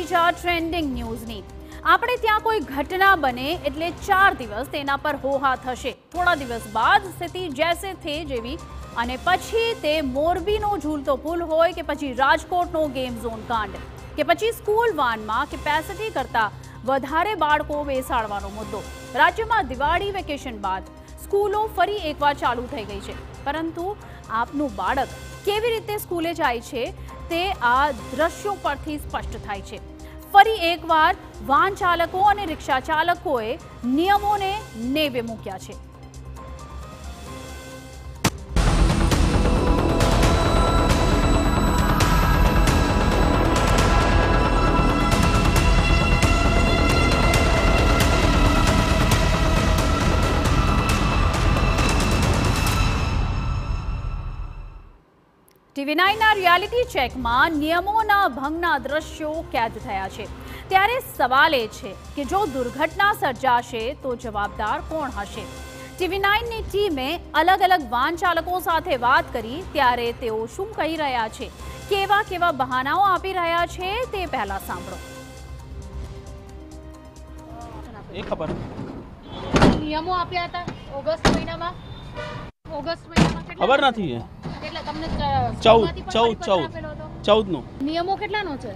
બીજા ટ્રેન્ડિંગ ન્યૂઝની। આપણે ત્યાં કોઈ ઘટના બને એટલે 4 દિવસ તેના પર હોહા થશે। થોડા દિવસ બાદ સ્થિતિ જૈસે થે જેવી અને પછી તે મોરબીનો ઝૂલતો પુલ હોય કે પછી રાજકોટનો ગેમ ઝોન કાંડ કે પછી સ્કૂલ વાનમાં કેપેસિટી કરતા વધારે બાળકો બેસાડવાનો મુદ્દો। રાજ્યમાં દિવાળી વેકેશન બાદ સ્કૂલો ફરી એકવાર ચાલુ થઈ ગઈ છે, પરંતુ આપનું બાળક કેવી રીતે સ્કૂલે જાય છે તે આ દ્રશ્યો પરથી સ્પષ્ટ થાય છે। ફરી એકવાર વાહન ચાલકો અને રિક્ષા ચાલકોએ નિયમોને નેવે મૂક્યા છે। TV9ના રિયાલિટી ચેકમાં નિયમોના ભંગના દ્રશ્યો કેદ થયા છે। ત્યારે સવાલ એ છે કે જો દુર્ઘટના સર્જાશે તો જવાબદાર કોણ હશે? TV9ની ટીમે અલગ અલગ વાહન ચાલકો સાથે વાત કરી ત્યારે તેઓ શું કહી રહ્યા છે, કેવા કેવા બહાનાઓ આપી રહ્યા છે તે પહેલા સાંભળો। એ ખબર નિયમો આપ્યા હતા ઓગસ્ટ મહિનામાં ખબર નથી કેટલા તમને 14 નો નિયમો કેટલાનો છે?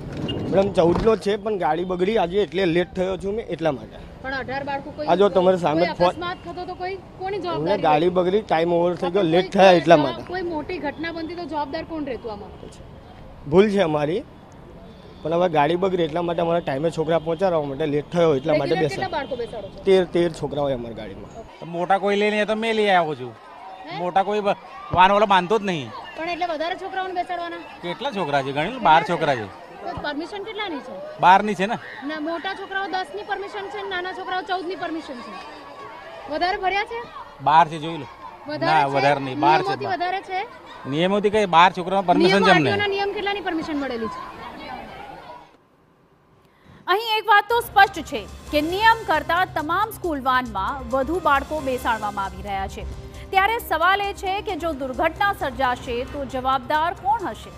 મેડમ 14 નો છે, પણ ગાડી બગડી આજે એટલે લેટ થયો છું મેં એટલા માટે। પણ 18 બાળકો કોઈ આ જો તમારે સામે અકસ્માત થતો તો કોની જવાબદારી? ગાડી બગડી, ટાઈમ ઓવર થઈ ગયો, લેટ થયા એટલા માટે। કોઈ મોટી ઘટના બનતી તો જવાબદાર કોણ રહેતું આમાં? ભૂલ છે અમારી, પણ હવે ગાડી બગડી એટલા માટે અમારા ટાઈમે છોકરા પહોંચાડવા માટે લેટ થયો એટલા માટે કેટલા બાળકો બેસાડો છો? 13 છોકરા હોય અમારી ગાડીમાં। મોટા કોઈ લઈને તો મેં લઈ આવ્યો છું, મોટા કોઈ વાન વાળો બાંધતો જ નહીં। પણ એટલે વધારે છોકરાઓને બેસાડવાના? કેટલા છોકરા છે? ગણી 12 છોકરા છે। પરમિશન કેટલાની છે? 12 ની છે ને। ના, મોટા છોકરાઓ 10 ની પરમિશન છે, નાના છોકરાઓ 14 ની પરમિશન છે। વધારે ભર્યા છે? 12 છે, જોઈ લો। ના, વધારે નહીં, 12 છે। વધારે છે નિયમોથી કઈ 12 છોકરાઓને પરમિશન છે અમને। નિયમ કેટલાની પરમિશન મળેલી છે? અહીં એક વાત તો સ્પષ્ટ છે કે નિયમ કરતા તમામ સ્કૂલ વાનમાં વધુ બાળકો બેસાડવામાં આવી રહ્યા છે। ત્યારે સવાલ એ છે કે જો દુર્ઘટના સર્જાશે તો જવાબદાર કોણ હશે?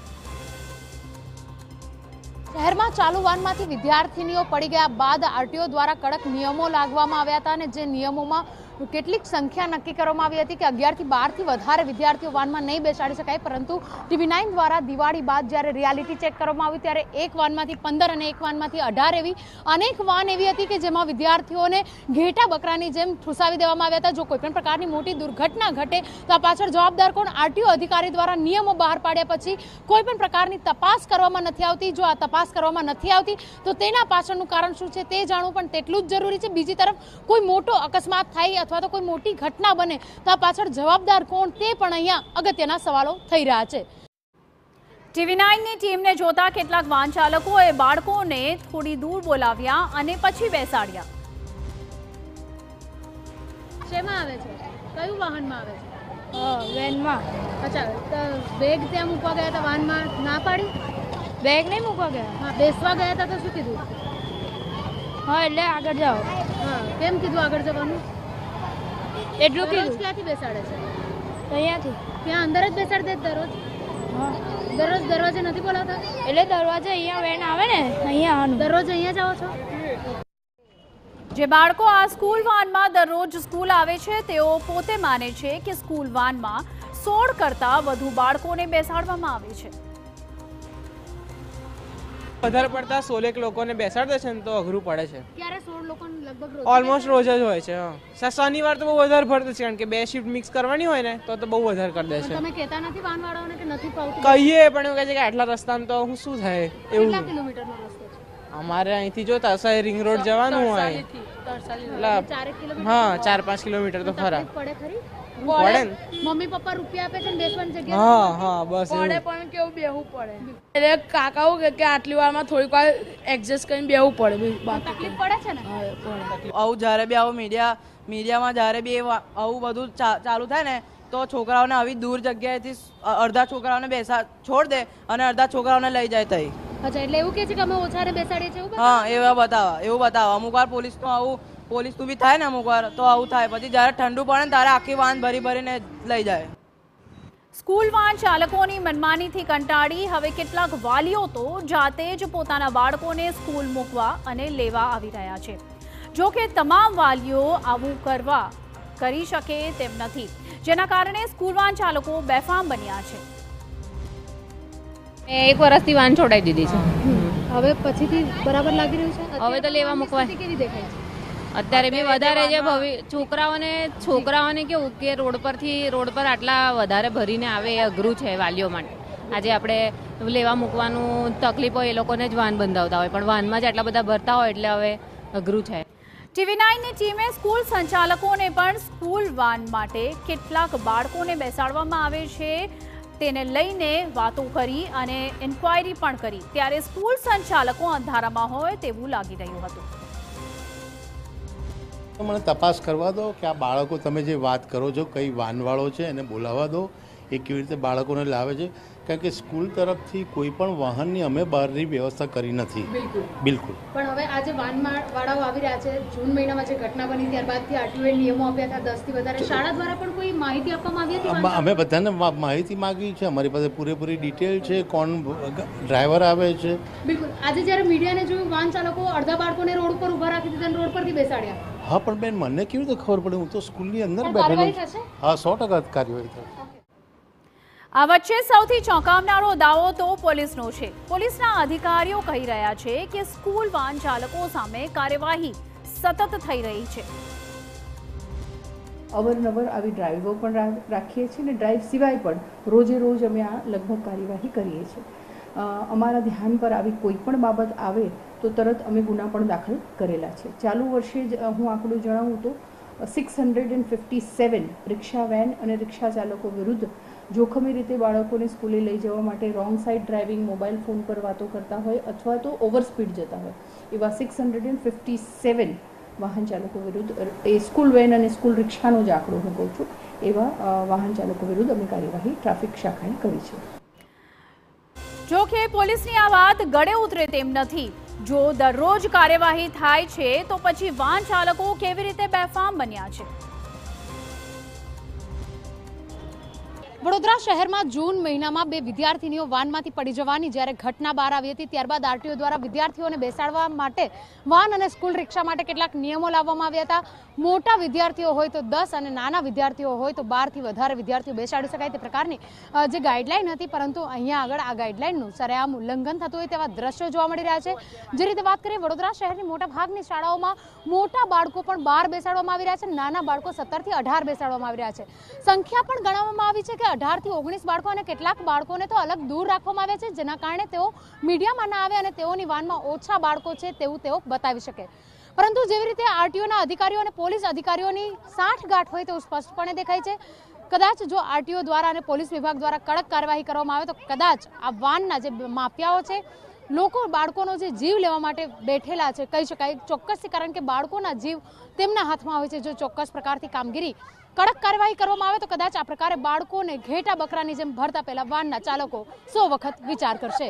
શહેરમાં ચાલુ વાનમાંથી વિદ્યાર્થીનીઓ પડી ગયા બાદ આરટીઓ દ્વારા કડક નિયમો લાગવામાં આવ્યા હતા અને જે નિયમોમાં કેટલીક સંખ્યા નક્કી કરવામાં આવી હતી કે 11 થી 12 થી વધારે વિદ્યાર્થીઓ વાનમાં નહીં બેસાડી શકાય, પરંતુ TV9 દ્વારા દિવાળી બાદ જ્યારે રિયાલિટી ચેક કરવામાં આવ્યું ત્યારે એક વાનમાંથી 15 અને એક વાનમાંથી 18 એવી અનેક વાન એવી હતી કે જેમાં વિદ્યાર્થીઓને ઘેટા બકરાની જેમ ઠુસાવી દેવામાં આવ્યા હતા। જો કોઈપણ પ્રકારની મોટી દુર્ઘટના ઘટે તો આ પાછળ જવાબદાર કોણ? આરટીઓ અધિકારી દ્વારા નિયમો બહાર પાડ્યા પછી કોઈપણ પ્રકારની તપાસ કરવામાં નથી આવતી। જો આ તપાસ કરવામાં નથી આવતી તો તેના પાછળનું કારણ શું છે તે જાણવું પણ તેટલું જ જરૂરી છે। બીજી તરફ કોઈ મોટો અકસ્માત થાય અથવા તો કોઈ મોટી ઘટના બને તો આ પાછળ જવાબદાર કોણ તે પણ અહીંયા અગત્યના સવાલો થઈ રહ્યા છે। TV9ની ટીમને જોતા કેટલાક વાહન ચાલકોએ બાળકોને થોડી દૂર બોલાવ્યા અને પછી બેસાડ્યા। શેમાં આવે છે? કયું વાહનમાં આવે છે? વેનમાં। અચ્છા, તો બેગ ત્યાં મૂકવા ગયા હતા વાનમાં ના પાડી? બેગ નહીં મૂકવા ગયા? હા, બેસવા ગયા હતા તો શું કીધું? હા, એટલે આગળ જાઓ। હા, કેમ કીધું આગળ જવાનું? એટલું કીધું। ક્યાંથી બેસાડે છે? અહીંયાથી ત્યાં અંદર જ બેસાડી દે દરરોજ? હા, દરરોજ દરવાજે નથી બોલાવતા? એટલે દરવાજે અહીંયા વેન આવે ને અહીંયા આવવાનું। દરરોજ અહીંયા જાઓ છો? જે બાળકો આ સ્કૂલ વાનમાં દરરોજ સ્કૂલ આવે છે તેઓ પોતે માને છે કે સ્કૂલ વાનમાં 16 કરતા વધુ બાળકોને બેસાડવામાં આવે છે। વધારે પડતા 16 લોકોને બેસાડે છે ને તો અઘરું પડે છે। ક્યારે 16 લોકોને લગભગ ઓલમોસ્ટ રોજ જ હોય છે। શનિવાર તો બહુ વધારે ભરતું છે, કારણ કે 2 શિફ્ટ મિક્સ કરવાની હોય ને તો બહુ વધારે કરી દે છે। તમે કહેતા નથી વાનવાળાઓને કે નથી પાવતું? કહીએ પણ એવું કહે છે કે આટલા રસ્તામાં તો હું શું થાય કેટલા એવું। કિલોમીટરનો રસ્તો છે? અમારે અહીંથી જો તરસાલી રિંગ રોડ જવાનું હોય હા 4-5 કિલોમીટર તો ખરા પડે ખરી? પડે ને। મમ્મી પપ્પા રૂપિયા આપે છે ને બેસવાની જગ્યા હા હા બસ પડે, પણ કેવું બેહવું પડે એટલે કાકાઓ કે આટલી વારમાં થોડીક વાર એડજસ્ટ કરીને બેહવું પડે। તકલીફ પડે છે ને? આવું જ્યારે બી આવું મીડિયામાં જ્યારે બી આવું બધું ચાલુ થાય ને તો છોકરાઓને આવી દૂર જગ્યાએથી અડધા છોકરાઓને છોડ દે અને અડધા છોકરાઓને લઈ જાય તઈ। અચ્છા, એટલે એવું કે છે કે અમે ઓછાને બેસાડીએ છીએ એવું? હા, એવું બતાવે। અમુક વાર પોલીસનું બી થાય ને, અમુક વાર તો આવું થાય। પછી જ્યારે ઠંડુ પડે ને ત્યારે આખી વાન ભરીને લઈ જાય। સ્કૂલ વાન ચાલકોની મનમાનીથી કંટાળી હવે કેટલાક વાલીઓ તો જાતે જ પોતાના બાળકોને સ્કૂલ મૂકવા અને લેવા આવી રહ્યા છે. જો કે તમામ વાલીઓ આવું કરી શકે તેમ નથી, જેના કારણે સ્કૂલ વાન ચાલકો બેફામ બન્યા છે. એક વર્ષથી વાન છોડાઈ દીધી છે. હવે પછીથી બરાબર લાગી રહ્યું છે. હવે તો લેવા મૂકવા કેવી દેખાય છે? અત્યારે બી વધારે જે છોકરાઓને કેવું કે રોડ પર આટલા વધારે ભરીને આવે એ અઘરું છે વાલીઓ માટે. આજે આપણે લેવા મૂકવાનું તકલીફ હોય એ લોકોને જ વાન બંધાવતા હોય, પણ વાનમાં જ આટલા બધા ભરતા હોય એટલે હવે અઘરું છે. TV9ની ટીમે સ્કૂલ સંચાલકોને પણ સ્કૂલ વાન માટે કેટલાક બાળકોને બેસાડવામાં આવે છે તેને લઈને વાતો કરી અને ઇન્ક્વાયરી પણ કરી, ત્યારે સ્કૂલ સંચાલકો અંધારામાં હોય તેવું લાગી રહ્યું હતું. મને તપાસ કરવા દો કે આ બાળકો તમે જે વાત કરો છો કઈ વાનવાળો છે એને બોલાવવા દો, એ કેવી રીતે બાળકોને લાવે છે, કારણ કે સ્કૂલ તરફથી કોઈ પણ વાહનની અમે બહારની વ્યવસ્થા કરી નથી. બિલકુલ. પણ હવે આજે વાળાઓ આવી રહ્યા છે. જૂન મહિનામાં જે ઘટના બની ત્યારબાદથી આરટીઓએ નિયમો આપ્યા હતા 10 થી વધારે. શાળા દ્વારા પણ કોઈ માહિતી આપવામાં આવી હતી? અમે બધાને માહિતી માંગી છે, અમારી પાસે પૂરેપૂરી ડિટેલ છે, કોણ ડ્રાઈવર આવે છે. બિલકુલ. આજે જ્યારે મીડિયાને જોયું વાન ચાલકો અડધા બાળકોને રોડ પર ઊભા રાખી દીધા અને રોડ પરથી બેસાડ્યા. હા, પણ બેન મને કેવી રીતે ખબર પડે? હું તો સ્કૂલની અંદર બેઠેલો છું. હા, 100% કાર્યવાહી થશે. આ વચ્ચે સૌથી ચોંકાવનારો દાવો તો પોલીસનો છે. પોલીસના અધિકારીઓ કહી રહ્યા છે કે સ્કૂલ વાન ચાલકો સામે કાર્યવાહી સતત થઈ રહી છે. અવારનવાર આવી ડ્રાઈવો પણ રાખીએ છીએ અને ડ્રાઈવ સિવાય પણ રોજે રોજ અમે આ લગભગ કાર્યવાહી કરીએ છીએ. અમારા ધ્યાન પર આવી કોઈ પણ બાબત આવે તો તરત અમે ગુના પણ દાખલ કરેલા છે. ચાલુ વર્ષે જ હું આંકડો જણાવું તો 657 રિક્ષા વેન અને રિક્ષા ચાલકો વિરુદ્ધ જોખમી રીતે બાળકોને સ્કૂલે લઈ જવા માટે wrong side driving, mobile phone પર વાતો કરતા હોય અથવા તો ઓવર સ્પીડ જતા હોય એવા 657 વાહન ચાલકો વિરુદ્ધ, એ સ્કૂલ વેન અને સ્કૂલ રિક્ષાનો જ આંકડો હું કહું છું, એવા વાહન ચાલકો વિરુદ્ધ અમે કાર્યવાહી ટ્રાફિક શાખાએ કરી છે. જો કે પોલીસની આ વાત ગળે ઉતરે તેમ નથી. જો દરરોજ કાર્યવાહી થાય છે તો પછી વાહન ચાલકો કેવી રીતે બેફામ બન્યા છે? વડોદરા શહેરમાં જૂન મહિનામાં 2 વિદ્યાર્થીનીઓ વાનમાંથી પડી જવાની જ્યારે ઘટના બહાર આવી હતી, ત્યારબાદ આરટીઓ દ્વારા વિદ્યાર્થીઓને બેસાડવા માટે વાન અને સ્કૂલ રિક્ષા માટે કેટલાક નિયમો લાવવામાં આવ્યા હતા. મોટા વિદ્યાર્થીઓ હોય તો 10 અને નાના વિદ્યાર્થીઓ હોય તો 12 થી વધારે વિદ્યાર્થીઓ બેસાડી શકાય તે પ્રકારની જે ગાઈડલાઈન હતી, પરંતુ અહીંયા આગળ આ ગાઈડલાઈનનું સરેઆમ ઉલ્લંઘન થતું હોય તેવા દ્રશ્યો જોવા મળી રહ્યા છે. જે રીતે વાત કરીએ, વડોદરા શહેરની મોટા ભાગની શાળાઓમાં મોટા બાળકો પણ 12 બેસાડવામાં આવી રહ્યા છે, નાના બાળકો 17 થી 18 બેસાડવામાં આવી રહ્યા છે. સંખ્યા પણ ગણવામાં આવી છે કે 18 થી 19 બાળકો અને કેટલાક બાળકોને તો અલગ દૂર રાખવામાં આવ્યા છે, જેના કારણે તેઓ મીડિયામાં ના આવે અને તેઓની વાનમાં ઓછા બાળકો છે તેવું તેઓ બતાવી શકે. પરંતુ જેવી રીતે આરટીઓના અધિકારીઓ અને પોલીસ અધિકારીઓની સાંઠગાંઠ હોય તેવું સ્પષ્ટપણે દેખાય છે. કદાચ જો આરટીઓ દ્વારા અને પોલીસ વિભાગ દ્વારા કડક કાર્યવાહી કરવામાં આવે તો કદાચ આ વાનના જે માફિયાઓ છે, લોકો બાળકોનો જે જીવ લેવા માટે બેઠેલા છે કહી શકાય ચોક્કસથી, કારણ કે બાળકોના જીવ તેમના હાથમાં હોય છે. જો ચોક્કસ પ્રકારથી કામગીરી કડક કાર્યવાહી કરવામાં આવે તો કદાચ આ પ્રકારે બાળકોને ઘેટા બકરાની જેમ ભરતા પહેલા વાનના ચાલકો 100 વખત વિચાર કરશે.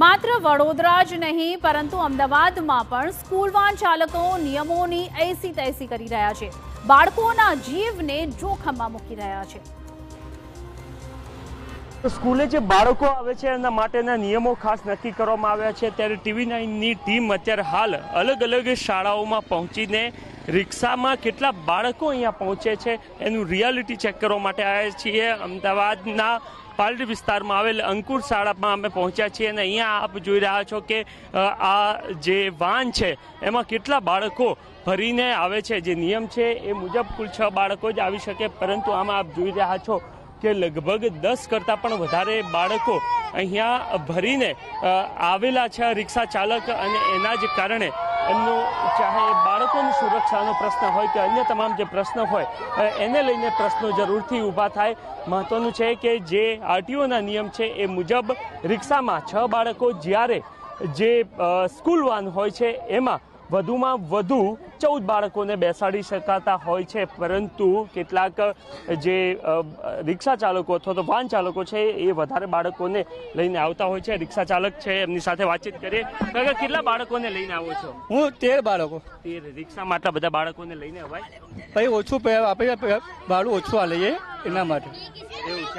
માત્ર વડોદરા જ નહીં પરંતુ અમદાવાદમાં પણ સ્કૂલ વાન ચાલકો નિયમોની એસી તૈસી કરી રહ્યા છે, બાળકોના જીવને જોખમમાં મૂકી રહ્યા છે. સ્કૂલે જે બાળકો આવે છે એના માટેના નિયમો ખાસ નક્કી કરવામાં આવ્યા છે. ત્યારે TV9ની ટીમ અત્યારે હાલ અલગ અલગ શાળાઓમાં પહોંચીને રિક્ષામાં કેટલા બાળકો અહીંયા પહોંચે છે એનું રિયાલિટી ચેક કરવા માટે આવ્યા છીએ. અમદાવાદના પાલડી વિસ્તારમાં આવેલ અંકુર શાળામાં અમે પહોંચ્યા છીએ અને અહીંયા આપ જોઈ રહ્યા છો કે આ જે વાન છે એમાં કેટલા બાળકો ભરીને આવે છે. જે નિયમ છે એ મુજબ કુલ 6 બાળકો જ આવી શકે, પરંતુ આમાં આપ જોઈ રહ્યા છો કે લગભગ 10 કરતાં પણ વધારે બાળકો અહીંયા ભરીને આવેલા છે રિક્ષા ચાલક, અને એના જ કારણે એમનું ચાહે બાળકોની સુરક્ષાનો પ્રશ્ન હોય કે અન્ય તમામ જે પ્રશ્ન હોય એને લઈને પ્રશ્નો જરૂરથી ઊભા થાય. મહત્વનું છે કે જે આરટીઓના નિયમ છે એ મુજબ રિક્ષામાં 6 બાળકો, જ્યારે જે સ્કૂલ વાન હોય છે એમાં વધુમાં વધુ 14 બાળકોને બેસાડી શકાતા હોય છે, પરંતુ કેટલાક જે રિક્ષા ચાલકો અથવા તો વાહન ચાલકો છે એ વધારે બાળકોને લઈને આવતા હોય છે. રિક્ષા ચાલક છે, એમની સાથે વાતચીત કરીએ. કાકા, કેટલા બાળકોને લઈને આવો છો? હું 13 બાળકો. 13. રિક્ષામાં આટલા બધા બાળકોને લઈને અવાય? ભાઈ ઓછું આપણે ભાડું ઓછું આ લઈએ એના માટે. એવું છે.